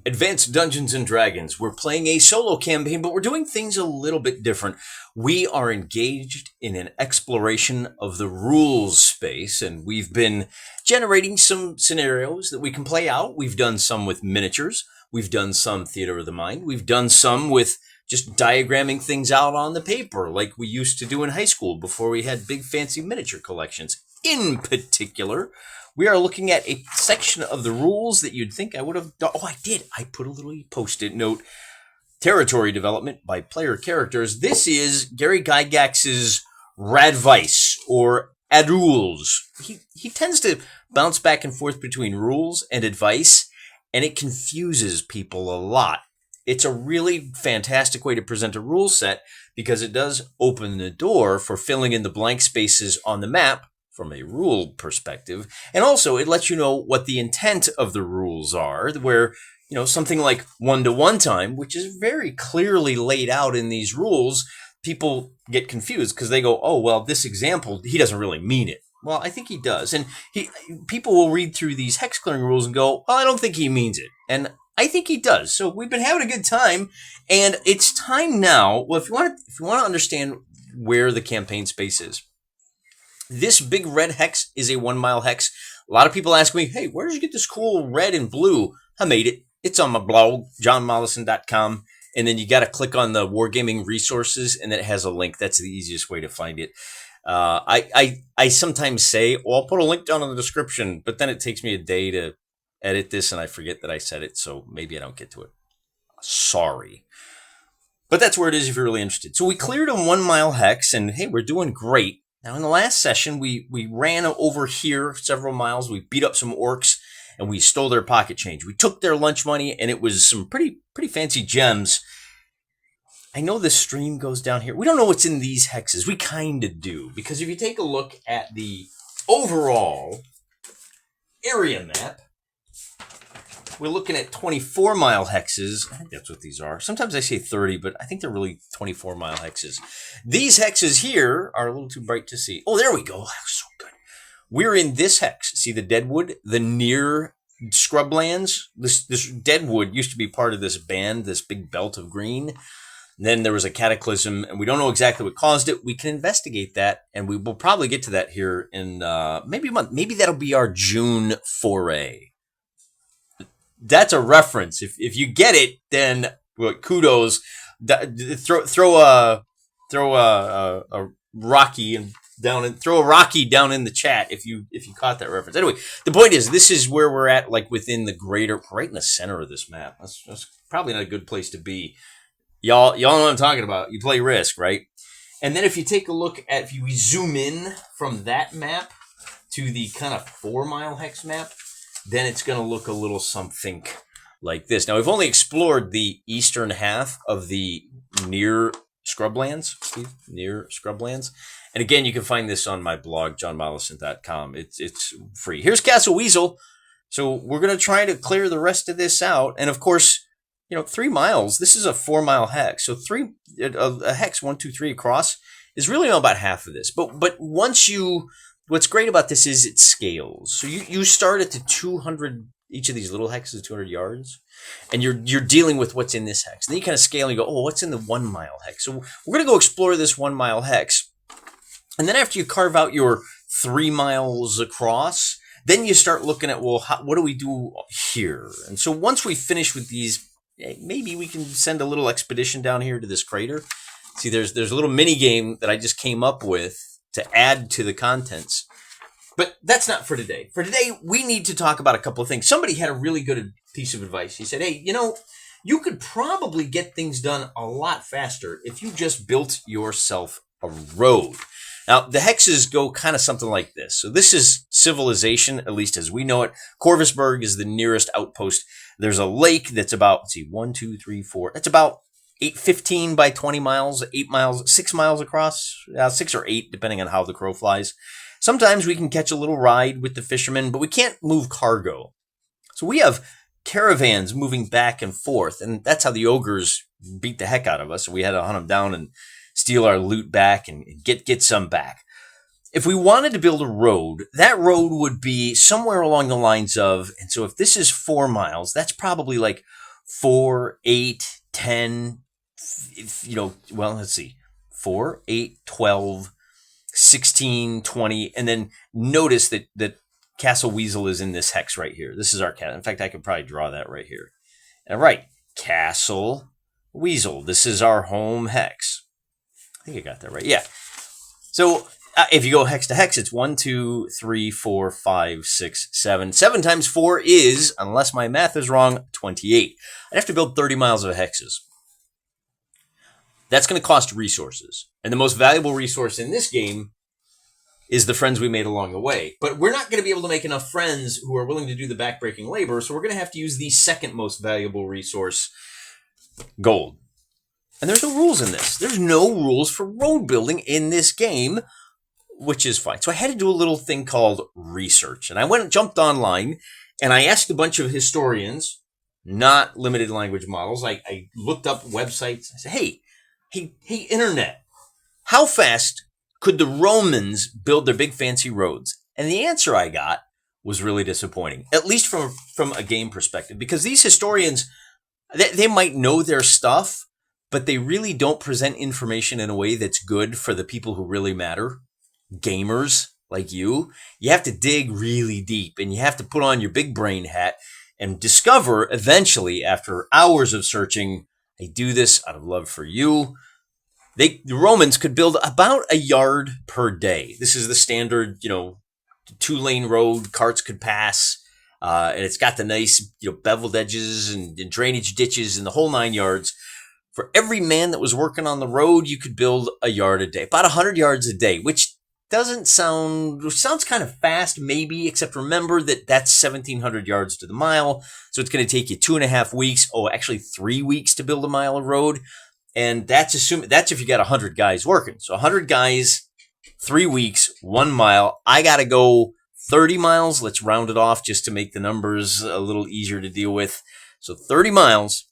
Advanced Dungeons and Dragons. We're playing a solo campaign, but we're doing things a little bit different. We are engaged in an exploration of the rules space, and we've been generating some scenarios that we can play out. We've done some with miniatures. We've done some theater of the mind. We've done some with just diagramming things out on the paper like we used to do in high school before we had big fancy miniature collections. In particular, we are looking at a section of the rules that you'd think I would have done. Oh, I did. I put a little post-it note. Territory development by player characters. This is Gary Gygax's Radvice or Adules. He tends to bounce back and forth between rules and advice, and it confuses people a lot. It's a really fantastic way to present a rule set because it does open the door for filling in the blank spaces on the map from a rule perspective. And also it lets you know what the intent of the rules are, where, something like 1-to-1 time, which is very clearly laid out in these rules, people get confused because they go, oh, well, this example, he doesn't really mean it. Well, I think he does. And people will read through these hex clearing rules and go, well, I don't think he means it. And I think he does. So we've been having a good time, and it's time now. Well, if you want to understand where the campaign space is, this big red hex is a 1 mile hex. A lot of people ask me, hey, where did you get this cool red and blue? I made it. It's on my blog, johnmollison.com. And then you got to click on the Wargaming resources, and then it has a link. That's the easiest way to find it. I sometimes say, well, I'll put a link down in the description, but then it takes me a day to edit this, and I forget that I said it, so maybe I don't get to it. Sorry. But that's where it is if you're really interested. So we cleared a 1 mile hex, and hey, we're doing great. Now, in the last session, we ran over here several miles. We beat up some orcs, and we stole their pocket change. We took their lunch money, and it was some pretty fancy gems. I know the stream goes down here. We don't know what's in these hexes. We kind of do, because if you take a look at the overall area map, we're looking at 24-mile hexes. I think that's what these are. Sometimes I say 30, but I think they're really 24-mile hexes. These hexes here are a little too bright to see. Oh, there we go. That was so good. We're in this hex. See the deadwood, the near scrublands? This deadwood used to be part of this band, this big belt of green. And then there was a cataclysm, and we don't know exactly what caused it. We can investigate that, and we will probably get to that here in maybe a month. Maybe that'll be our June foray. That's a reference. If you get it, then well, kudos. Throw a Rocky and down and throw a Rocky down in the chat if you caught that reference. Anyway, the point is this is where we're at, like within the greater, right in the center of this map. That's probably not a good place to be. Y'all know what I'm talking about. You play Risk, right? And then if you take a look at, if you zoom in from that map to the kind of 4 mile hex map, then it's going to look a little something like this. Now, we've only explored the eastern half of the near scrublands. And again, you can find this on my blog, johnmollison.com. It's free. Here's Castle Weasel. So we're going to try to clear the rest of this out. And of course, 3 miles, this is a 4 mile hex. So a hex 1, 2, 3 across is really about half of this. But once what's great about this is it scales. So you start at the 200, each of these little hexes, 200 yards, and you're dealing with what's in this hex. And then you kind of scale and you go, oh, what's in the 1 mile hex? So we're going to go explore this 1 mile hex. And then after you carve out your 3 miles across, then you start looking at, well, what do we do here? And so once we finish with these, maybe we can send a little expedition down here to this crater. See, there's a little mini game that I just came up with to add to the contents. But that's not for today. For today, we need to talk about a couple of things. Somebody had a really good piece of advice. He said, hey, you could probably get things done a lot faster if you just built yourself a road. Now, the hexes go kind of something like this. So this is civilization, at least as we know it. Corvusberg is the nearest outpost. There's a lake that's about, 1, 2, 3, 4. That's about 15 by 20 miles, 8 miles, 6 miles across, 6 or 8, depending on how the crow flies. Sometimes we can catch a little ride with the fishermen, but we can't move cargo. So we have caravans moving back and forth, and that's how the ogres beat the heck out of us. So we had to hunt them down and steal our loot back and get some back. If we wanted to build a road, that road would be somewhere along the lines of, and so if this is 4 miles, that's probably like 4, 8, 10, well, let's see, 4, 8, 12, 16, 20, and then notice that Castle Weasel is in this hex right here. This is our cat. In fact, I could probably draw that right here. All right, Castle Weasel. This is our home hex. I think I got that right. Yeah. So if you go hex to hex, it's 1, 2, 3, 4, 5, 6, 7. 7 times 4 is, unless my math is wrong, 28. I'd have to build 30 miles of hexes. That's going to cost resources. And the most valuable resource in this game is the friends we made along the way. But we're not going to be able to make enough friends who are willing to do the backbreaking labor, so we're going to have to use the second most valuable resource, gold. And there's no rules in this. There's no rules for road building in this game, which is fine. So I had to do a little thing called research. And I went and jumped online, and I asked a bunch of historians, not limited language models. I looked up websites. I said, hey, internet, how fast could the Romans build their big fancy roads? And the answer I got was really disappointing, at least from a game perspective, because these historians, they might know their stuff, but they really don't present information in a way that's good for the people who really matter, gamers like you. You have to dig really deep, and you have to put on your big brain hat and discover eventually, after hours of searching, I do this out of love for you. The Romans could build about a yard per day. This is the standard, 2-lane road carts could pass. And it's got the nice, beveled edges and drainage ditches and the whole 9 yards. For every man that was working on the road, you could build a yard a day, about 100 yards a day, which sounds kind of fast, maybe, except remember that that's 1,700 yards to the mile. So it's going to take you 2.5 weeks. Oh, actually 3 weeks to build a mile of road. And that's if you got 100 guys working. So 100 guys, 3 weeks, 1 mile. I got to go 30 miles. Let's round it off just to make the numbers a little easier to deal with. So 30 miles,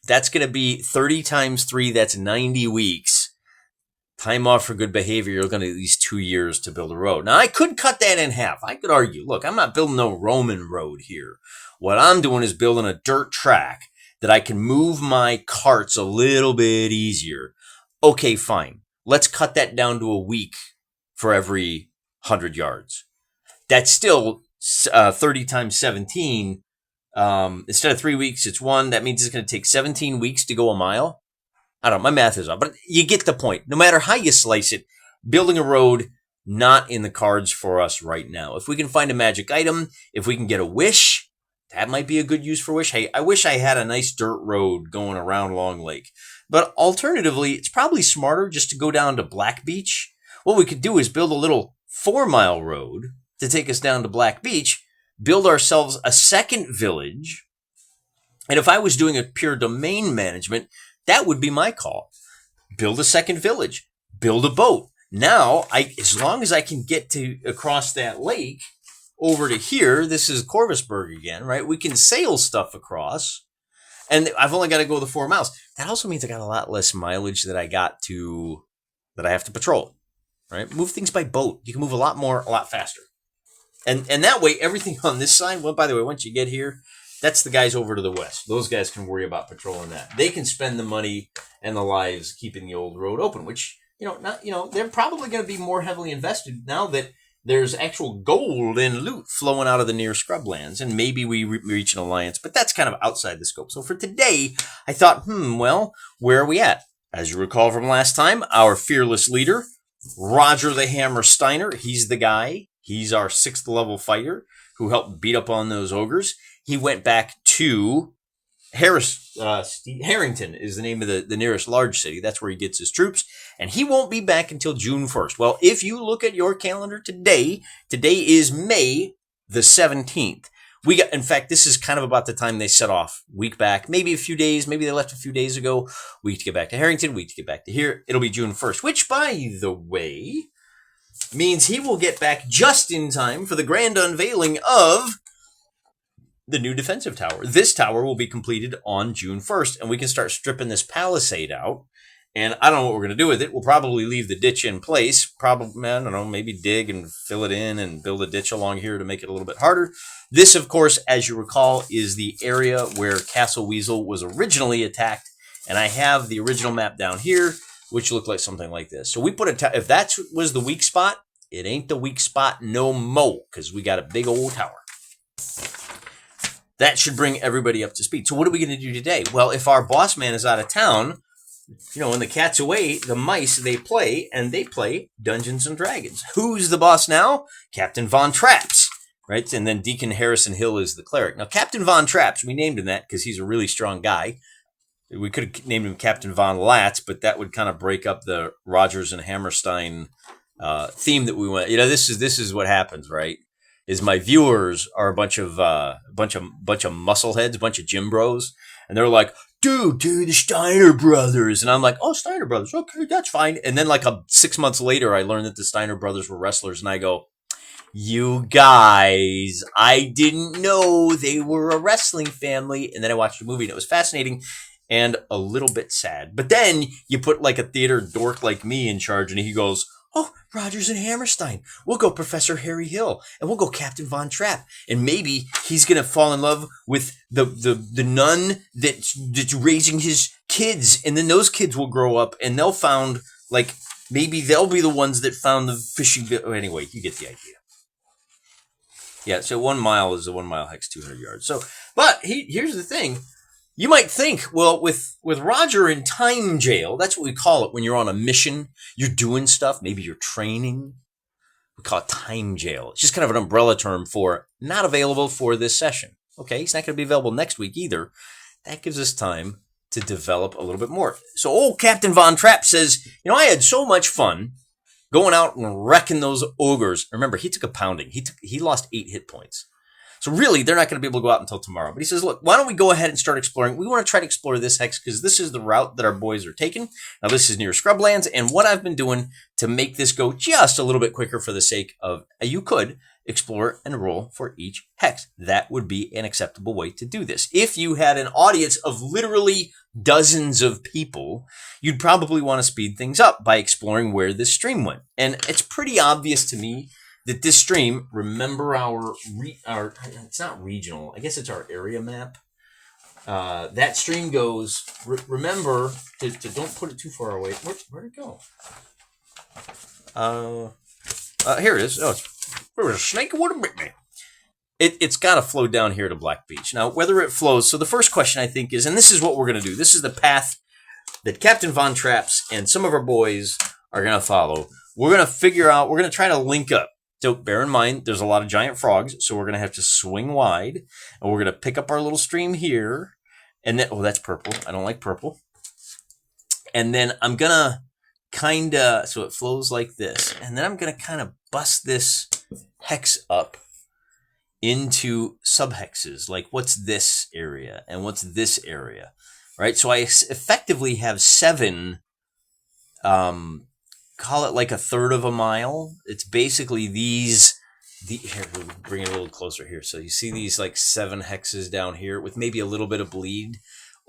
that's going to be 30 times 3. That's 90 weeks. Time off for good behavior. You're going to at least 2 years to build a road. Now, I could cut that in half. I could argue, look, I'm not building no Roman road here. What I'm doing is building a dirt track that I can move my carts a little bit easier. Okay, fine. Let's cut that down to a week for every 100 yards. That's still 30 times 17. Instead of 3 weeks, it's 1. That means it's going to take 17 weeks to go a mile. I don't know. My math is off, but you get the point. No matter how you slice it, building a road, not in the cards for us right now. If we can find a magic item, if we can get a wish, that might be a good use for wish. Hey, I wish I had a nice dirt road going around Long Lake. But alternatively, it's probably smarter just to go down to Black Beach. What we could do is build a little 4-mile road to take us down to Black Beach, build ourselves a second village. And if I was doing a pure domain management, that would be my call. Build a second village. Build a boat. Now, as long as I can get across that lake over to here, this is Corvusburg again, right? We can sail stuff across, and I've only got to go the 4 miles. That also means I got a lot less mileage that I have to patrol, right? Move things by boat. You can move a lot more, a lot faster. And that way, everything on this side, well, by the way, once you get here, that's the guys over to the west. Those guys can worry about patrolling that. They can spend the money and the lives keeping the old road open, which, they're probably going to be more heavily invested now that there's actual gold and loot flowing out of the near scrublands, and maybe we reach an alliance, but that's kind of outside the scope. So for today, I thought, where are we at? As you recall from last time, our fearless leader, Roger the Hammer Steiner, he's the guy. He's our 6th level fighter who helped beat up on those ogres. He went back to Harrington is the name of the nearest large city. That's where he gets his troops. And he won't be back until June 1st. Well, if you look at your calendar today is May the 17th. In fact, this is kind of about the time they set off. Week back, maybe a few days. Maybe they left a few days ago. Week to get back to Harrington. Week to get back to here. It'll be June 1st, which, by the way, means he will get back just in time for the grand unveiling of the new defensive tower. This tower will be completed on June 1st, and we can start stripping this palisade out And I don't know what we're going to do with it. We'll probably leave the ditch in place. Probably, I don't know, maybe dig and fill it in and build a ditch along here to make it a little bit harder. This, of course, as you recall, is the area where Castle Weasel was originally attacked. And I have the original map down here, which looked like something like this. So we put if that was the weak spot, it ain't the weak spot no more, because we got a big old tower. That should bring everybody up to speed. So what are we going to do today? Well, if our boss man is out of town, when the cat's away, the mice, they play Dungeons and Dragons. Who's the boss now? Captain Von Traps, right? And then Deacon Harrison Hill is the cleric. Now, Captain Von Traps, we named him that because he's a really strong guy. We could have named him Captain Von Latz, but that would kind of break up the Rodgers and Hammerstein theme that we went. This is what happens, right? Is my viewers are a bunch of muscleheads, a bunch of gym bros, and they're like, dude, the Steiner brothers, and I'm like, oh, Steiner brothers, okay, that's fine. And then 6 months later, I learned that the Steiner brothers were wrestlers, and I go, you guys, I didn't know they were a wrestling family. And then I watched the movie, and it was fascinating and a little bit sad. But then you put a theater dork like me in charge, and he goes, oh, Rodgers and Hammerstein. We'll go Professor Harry Hill, and we'll go Captain Von Trapp, and maybe he's gonna fall in love with the nun that's raising his kids, and then those kids will grow up, and they'll found maybe they'll be the ones that found the fishing. Anyway, you get the idea. Yeah. So 1 mile is a 1 mile hex, 200 yards. So, but here's the thing. You might think, well, with Roger in time jail, that's what we call it when you're on a mission, you're doing stuff, maybe you're training. We call it time jail. It's just kind of an umbrella term for not available for this session. Okay, he's not going to be available next week either. That gives us time to develop a little bit more. So old Captain Von Trapp says, I had so much fun going out and wrecking those ogres. Remember, he took a pounding. He lost 8 hit points. So really, they're not going to be able to go out until tomorrow. But he says, look, why don't we go ahead and start exploring? We want to try to explore this hex because this is the route that our boys are taking. Now, this is near Scrublands. And what I've been doing to make this go just a little bit quicker for the sake of you could explore and roll for each hex. That would be an acceptable way to do this. If you had an audience of literally dozens of people, you'd probably want to speed things up by exploring where this stream went. And it's pretty obvious to me that this stream, remember our it's not regional, I guess it's our area map. That stream goes, remember to don't put it too far away. Where'd it go? Here it is. Oh, there was a snake that would have bit me. It's got to flow down here to Black Beach. Now, whether it flows, so the first question I think is, and this is what we're going to do. This is the path that Captain Von Traps and some of our boys are going to follow. We're going to figure out, we're going to try to link up. So bear in mind, there's a lot of giant frogs, so we're going to have to swing wide, and we're going to pick up our little stream here, and then, oh, that's purple. I don't like purple. And then I'm going to so it flows like this, and then I'm going to kind of bust this hex up into subhexes, like what's this area, and what's this area, right? So I effectively have 7, call it like a third of a mile. It's basically here, we'll bring it a little closer here. So you see these 7 hexes down here with maybe a little bit of bleed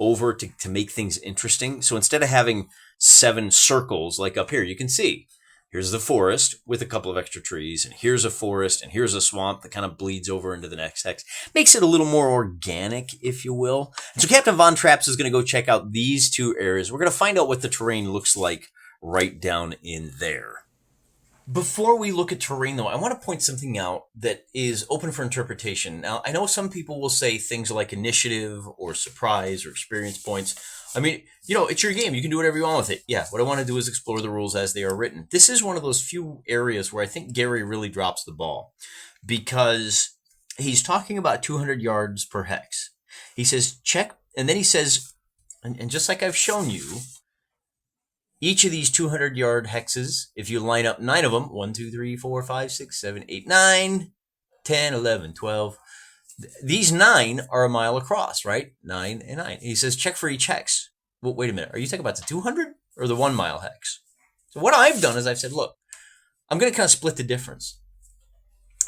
over to make things interesting. So instead of having 7 circles like up here, you can see here's the forest with a couple of extra trees, and here's a forest, and here's a swamp that kind of bleeds over into the next hex. Makes it a little more organic, if you will. And so Captain Von Traps is going to go check out these 2 areas. We're going to find out what the terrain looks like right down in there. Before we look at terrain, though, I want to point something out that is open for interpretation. Now, I know some people will say things like initiative or surprise or experience points. I mean, it's your game. You can do whatever you want with it. Yeah, what I want to do is explore the rules as they are written. This is one of those few areas where I think Gary really drops the ball because he's talking about 200 yards per hex. He says, check, and then he says, and just like I've shown you, each of these 200-yard hexes, if you line up 9 of them, 1, 2, 3, 4, 5, 6, 7, 8, 9, 10, 11, 12. These 9 are a mile across, right? 9 and 9. He says, check for each hex. Well, wait a minute. Are you talking about the 200 or the 1 mile hex? So what I've done is I've said, look, I'm going to kind of split the difference.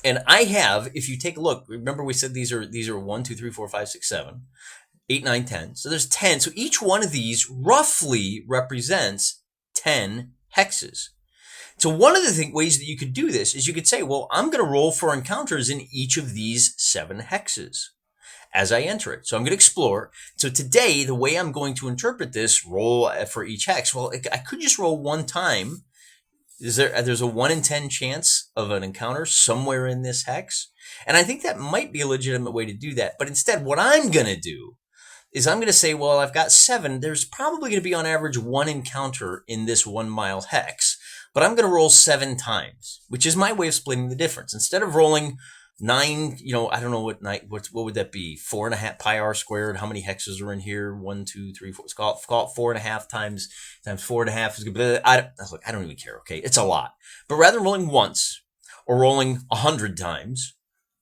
And I have, if you take a look, remember we said these are 1, 2, 3, 4, 5, 6, 7. 8, 9, 10. So there's 10. So each one of these roughly represents 10 hexes. So one of the ways that you could do this is you could say, well, I'm going to roll for encounters in each of these 7 hexes as I enter it. So I'm going to explore. So today, the way I'm going to interpret this roll for each hex, well, I could just roll one time. There's a 1 in 10 chance of an encounter somewhere in this hex. And I think that might be a legitimate way to do that. But instead, what I'm going to do is I'm going to say, well, I've got 7. There's probably going to be on average 1 encounter in this 1 mile hex. But I'm going to roll 7 times, which is my way of splitting the difference. Instead of rolling 9, I don't know what would that be? 4.5 pi r squared. How many hexes are in here? 1, 2, 3, 4. Let's call it 4.5 times 4.5 is good. But I don't even care. Okay, it's a lot. But rather than rolling once or rolling 100 times,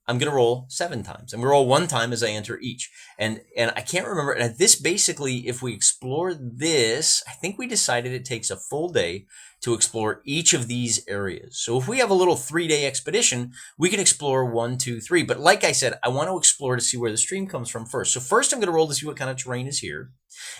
I'm going to roll 7 times. I'm going to roll 1 time as I enter each. And I can't remember. And this basically, if we explore this, I think we decided it takes a full day to explore each of these areas. So if we have a little 3-day expedition, we can explore 1, 2, 3. But like I said, I want to explore to see where the stream comes from first. So first I'm going to roll to see what kind of terrain is here.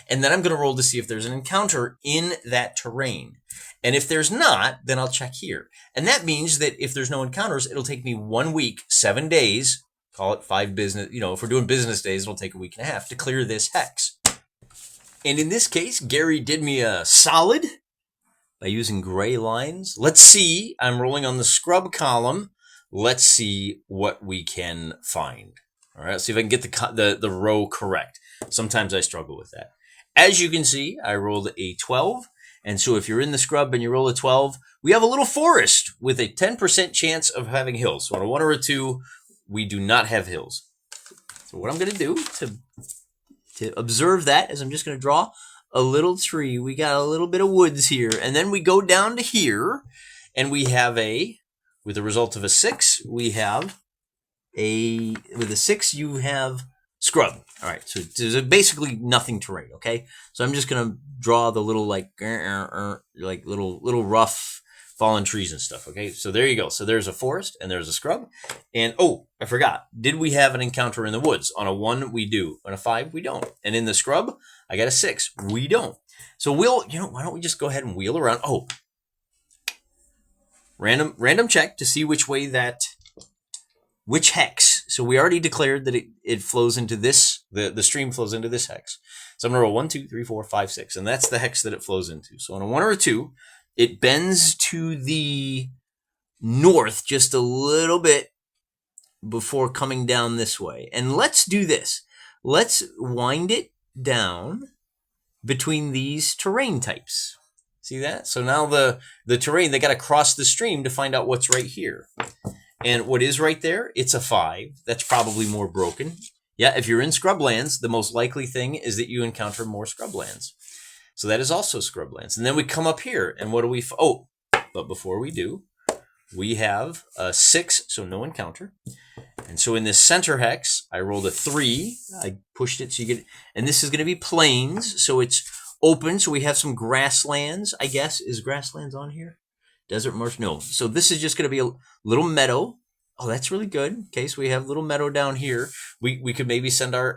And then I'm going to roll to see if there's an encounter in that terrain. And if there's not, then I'll check here. And that means that if there's no encounters, it'll take me 1 week, 7 days, call it 5 business, if we're doing business days, it'll take a week and a half to clear this hex. And in this case, Gary did me a solid by using gray lines. Let's see, I'm rolling on the scrub column. Let's see what we can find. All right, let's see if I can get the row correct. Sometimes I struggle with that. As you can see, I rolled a 12. And so if you're in the scrub and you roll a 12, we have a little forest with a 10% chance of having hills. So on a 1 or a 2, we do not have hills. So what I'm going to do to observe that is I'm just going to draw a little tree. We got a little bit of woods here. And then we go down to here and we have with the result of a 6, with a 6, you have scrub. All right, so there's basically nothing terrain, okay? So I'm just going to draw the little little rough fallen trees and stuff, okay? So there you go. So there's a forest and there's a scrub. And I forgot. Did we have an encounter in the woods? On a 1, we do. On a 5, we don't. And in the scrub, I got a 6. We don't. So why don't we just go ahead and wheel around? Random check to see which hex. So we already declared that it flows into this, the stream flows into this hex. So I'm going to roll 1, 2, 3, 4, 5, 6. And that's the hex that it flows into. So on a 1 or a 2, it bends to the north just a little bit before coming down this way. And let's do this. Let's wind it down between these terrain types. See that? So now the terrain, they got to cross the stream to find out what's right here. And what is right there? It's a 5. That's probably more broken. Yeah, if you're in scrublands, the most likely thing is that you encounter more scrublands. So that is also scrublands. And then we come up here, and what do we... but before we do, we have a 6, so no encounter. And so in this center hex, I rolled a 3. I pushed it so you get... And this is going to be plains, so it's open. So we have some grasslands, I guess. Is grasslands on here? Desert marsh? No. So this is just going to be a little meadow. Oh, that's really good. Okay, so we have a little meadow down here. We could maybe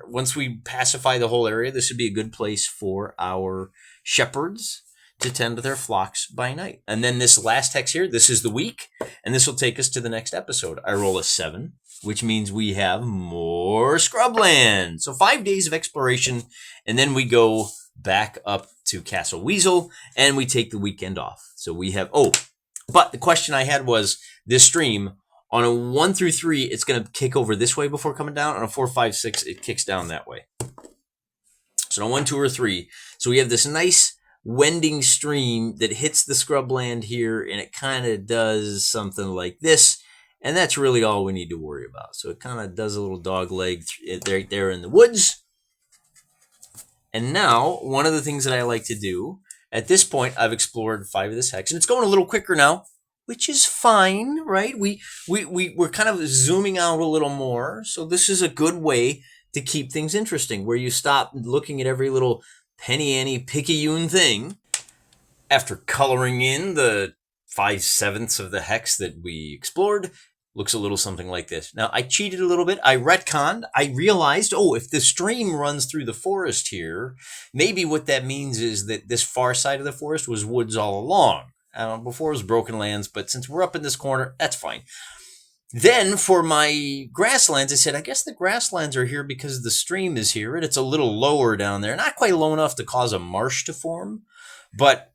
once we pacify the whole area, this would be a good place for our shepherds to tend to their flocks by night. And then this last hex here, this is the week, and this will take us to the next episode. I roll a 7, which means we have more scrubland. So 5 days of exploration, and then we go back up to Castle Weasel, and we take the weekend off. So we have... but the question I had was, this stream... On a 1 through 3, it's going to kick over this way before coming down. On a 4, 5, 6, it kicks down that way. So on 1, 2, or 3. So we have this nice wending stream that hits the scrubland here, and it kind of does something like this. And that's really all we need to worry about. So it kind of does a little dog leg right there in the woods. And now, one of the things that I like to do, at this point, I've explored 5 of this hex. And it's going a little quicker now, which is fine, right? We're kind of zooming out a little more. So this is a good way to keep things interesting, where you stop looking at every little penny-ante, picayune thing. After coloring in the 5/7 of the hex that we explored, looks a little something like this. Now, I cheated a little bit. I retconned. I realized, oh, if the stream runs through the forest here, maybe what that means is that this far side of the forest was woods all along. Before it was broken lands, but since we're up in this corner, that's fine. Then for my grasslands, I said, I guess the grasslands are here because the stream is here, and it's a little lower down there. Not quite low enough to cause a marsh to form, but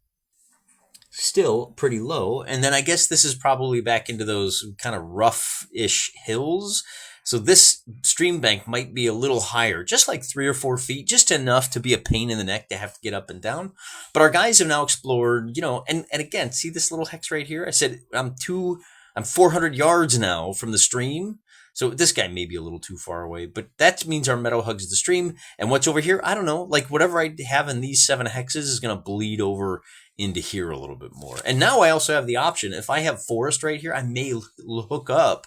still pretty low. And then I guess this is probably back into those kind of rough-ish hills. So this stream bank might be a little higher, just like 3 or 4 feet, just enough to be a pain in the neck to have to get up and down. But our guys have now explored, and again, see this little hex right here? I said I'm 400 yards now from the stream. So this guy may be a little too far away, but that means our meadow hugs the stream. And what's over here? I don't know. Like whatever I have in these 7 hexes is going to bleed over into here a little bit more. And now I also have the option. If I have forest right here, I may hook up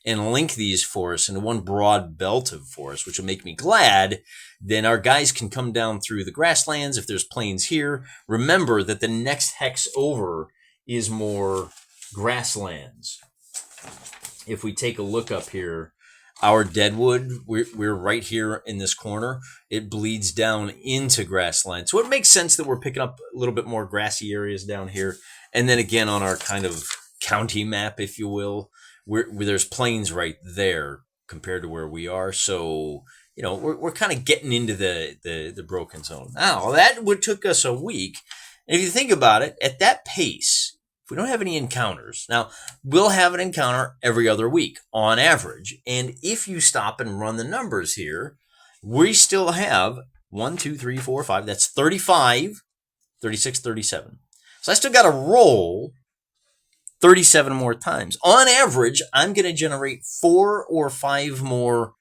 and link these forests into one broad belt of forest, which will make me glad. Then our guys can come down through the grasslands if there's plains here. Remember that the next hex over is more grasslands. If we take a look up here, our deadwood, we're right here in this corner. It bleeds down into grassland. So it makes sense that we're picking up a little bit more grassy areas down here. And then again, on our kind of county map, if you will, where there's plains right there compared to where we are. So, we're kind of getting into the broken zone. Now, that took us a week. And if you think about it, at that pace, if we don't have any encounters, now we'll have an encounter every other week on average. And if you stop and run the numbers here, we still have 1, 2, 3, 4, 5. That's 35, 36, 37. So I still got to roll 37 more times. On average, I'm going to generate 4 or 5 more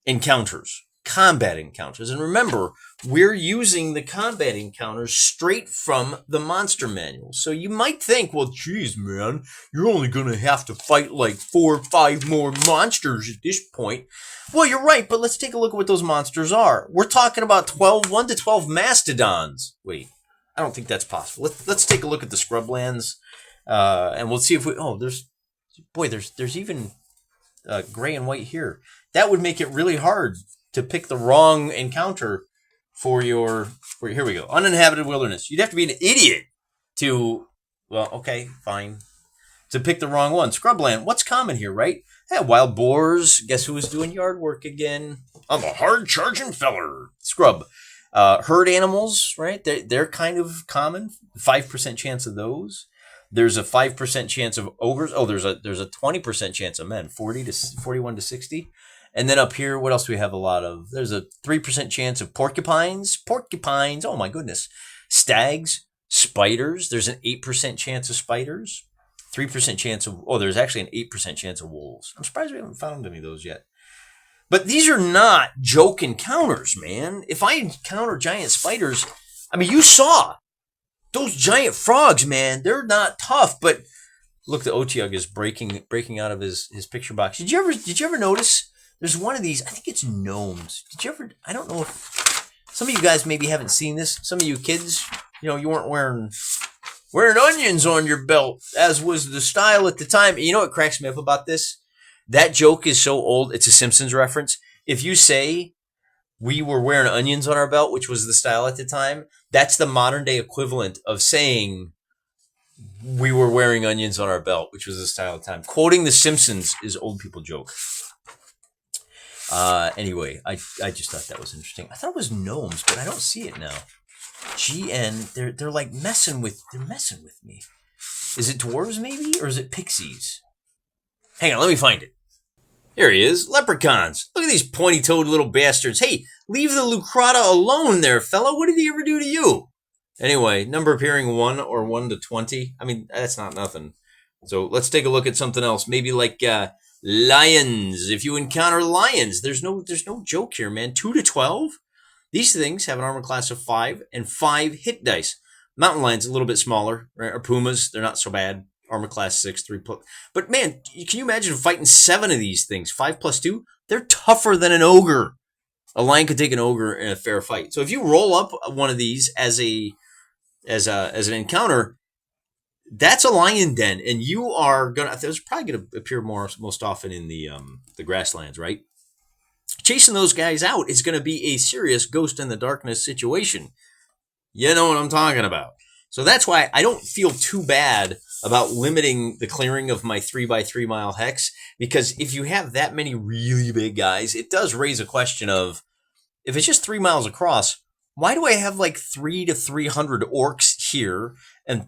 encounters, combat encounters. And remember, we're using the combat encounters straight from the monster manual. So you might think, well, geez, man, you're only going to have to fight like 4 or 5 more monsters at this point. Well, you're right, but let's take a look at what those monsters are. We're talking about 1 to 12 mastodons. Wait, I don't think that's possible. Let's take a look at the scrublands. And we'll see if there's even gray and white here. That would make it really hard to pick the wrong encounter for here we go. Uninhabited wilderness. You'd have to be an idiot to pick the wrong one. Scrubland. What's common here, right? Yeah, wild boars. Guess who was doing yard work again? I'm a hard charging feller. Scrub. Herd animals, right? They're kind of common. 5% chance of those. There's a 5% chance of ogres. Oh, there's a 20% chance of men, 41 to 60. And then up here, what else do we have a lot of? There's a 3% chance of porcupines. Porcupines, oh my goodness. Stags, spiders. There's an 8% chance of spiders. 3% chance of, there's actually an 8% chance of wolves. I'm surprised we haven't found any of those yet. But these are not joke encounters, man. If I encounter giant spiders, you saw. Those giant frogs, man, they're not tough, but look, the Otyug is breaking out of his picture box. Did you ever notice there's one of these, I think it's gnomes. I don't know if some of you guys maybe haven't seen this. Some of you kids, you weren't wearing onions on your belt, as was the style at the time. You know what cracks me up about this? That joke is so old, it's a Simpsons reference. If you say we were wearing onions on our belt, which was the style at the time, that's the modern day equivalent of saying we were wearing onions on our belt, which was the style at the time. Quoting The Simpsons is old people joke. Anyway, I just thought that was interesting. I thought it was gnomes, but I don't see it now. GN, they're like messing with me. Is it dwarves maybe, or is it pixies? Hang on, let me find it. Here he is, leprechauns. Look at these pointy-toed little bastards. Hey, leave the Lucrata alone there, fella. What did he ever do to you? Anyway, number appearing 1 or 1 to 20. That's not nothing. So let's take a look at something else. Maybe like lions. If you encounter lions, there's no joke here, man. 2 to 12. These things have an armor class of 5 and 5 hit dice. Mountain lions a little bit smaller, right? Or pumas, they're not so bad. Armor class 6, 3 plus. But man, can you imagine fighting 7 of these things? 5 plus 2? They're tougher than an ogre. A lion could take an ogre in a fair fight. So if you roll up one of these as an encounter, That's a lion den, and you are gonna. There's probably gonna appear most often in the grasslands, right? Chasing those guys out is gonna be a serious ghost in the darkness situation. You know what I'm talking about. So that's why I don't feel too bad about limiting the clearing of my 3 by 3 mile hex, because if you have that many really big guys, it does raise a question of, if it's just 3 miles across, why do I have like 300 to 300 orcs here and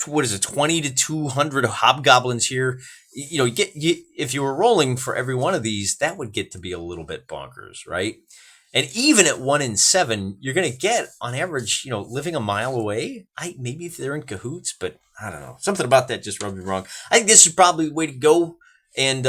what is it, 20 to 200 hobgoblins here? If you were rolling for every one of these, that would get to be a little bit bonkers, right? And even at 1 in 7, you're going to get on average, living a mile away. Maybe if they're in cahoots, but I don't know. Something about that just rubbed me wrong. I think this is probably the way to go. And,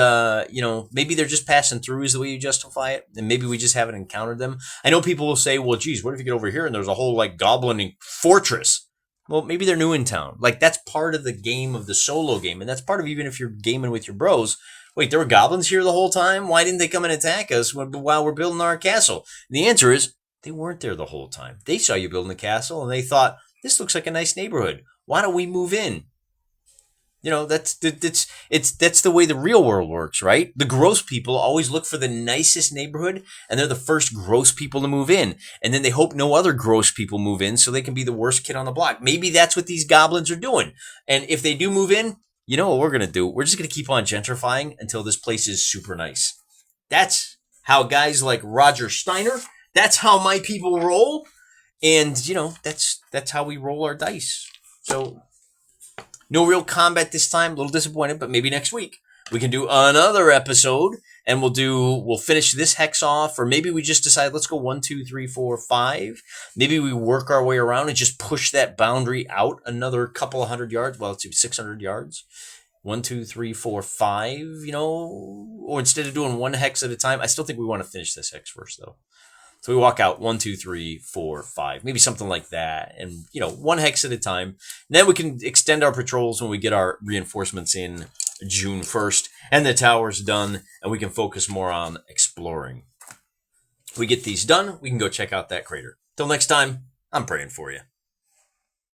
maybe they're just passing through is the way you justify it. And maybe we just haven't encountered them. I know people will say, well, geez, what if you get over here and there's a whole like goblin fortress? Well, maybe they're new in town. Like, that's part of the game of the solo game. And that's part of, even if you're gaming with your bros. Wait, there were goblins here the whole time? Why didn't they come and attack us while we're building our castle? And the answer is, they weren't there the whole time. They saw you building the castle and they thought, this looks like a nice neighborhood. Why don't we move in? That's the way the real world works, right? The gross people always look for the nicest neighborhood, and they're the first gross people to move in. And then they hope no other gross people move in so they can be the worst kid on the block. Maybe that's what these goblins are doing. And if they do move in, you know what we're going to do? We're just going to keep on gentrifying until this place is super nice. That's how guys like Roger Steiner, that's how my people roll. And, that's how we roll our dice. So, no real combat this time. A little disappointed, but maybe next week we can do another episode and we'll finish this hex off, or maybe we just decide, let's go 1, 2, 3, 4, 5. Maybe we work our way around and just push that boundary out another couple of 100 yards. Well, it's 600 yards. 1, 2, 3, 4, 5, or instead of doing one hex at a time, I still think we want to finish this hex first though. So we walk out 1, 2, 3, 4, 5, maybe something like that. And, one hex at a time. And then we can extend our patrols when we get our reinforcements in June 1st and the tower's done, and we can focus more on exploring. If we get these done, we can go check out that crater. Till next time, I'm praying for you.